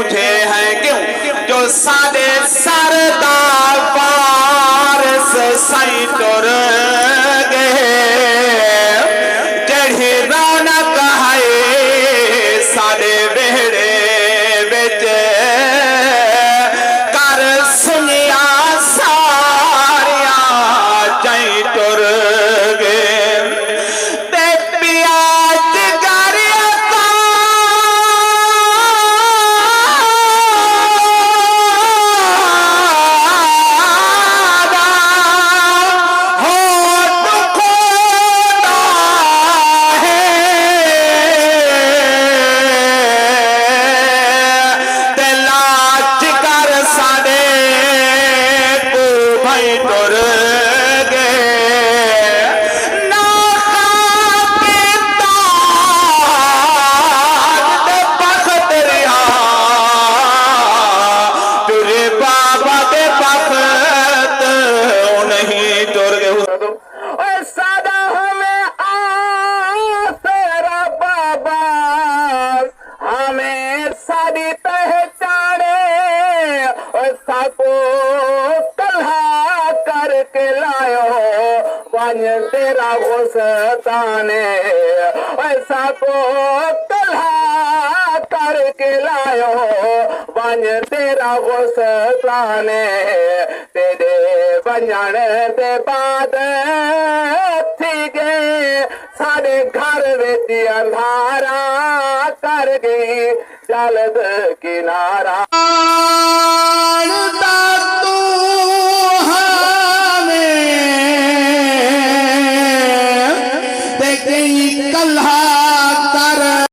उठे हैं क्यों जो सादे सरदार पारस सई तुर गए जड़ी रौनक है सादे बेड़े बिच कर सुनिया सारिया चई तुर गए ते प्याज गरिया हो दुखोदा है ते लाज कर साडे को भाई तुर गए ना के ताज ते बखत रिहा तुरे बाबा दे बखत नहीं तुर गए और सादा हमें आसरा बाबा हमें सारी पहचाने और साको कल्हा करके लायो वन तेरा गुस्ताने और साको कल्हा करके लायो वन तेरा गुस्ताने तेरे वंजण दे बाद थी गए सारे घर विच अंधारा कर गई जलद किनारा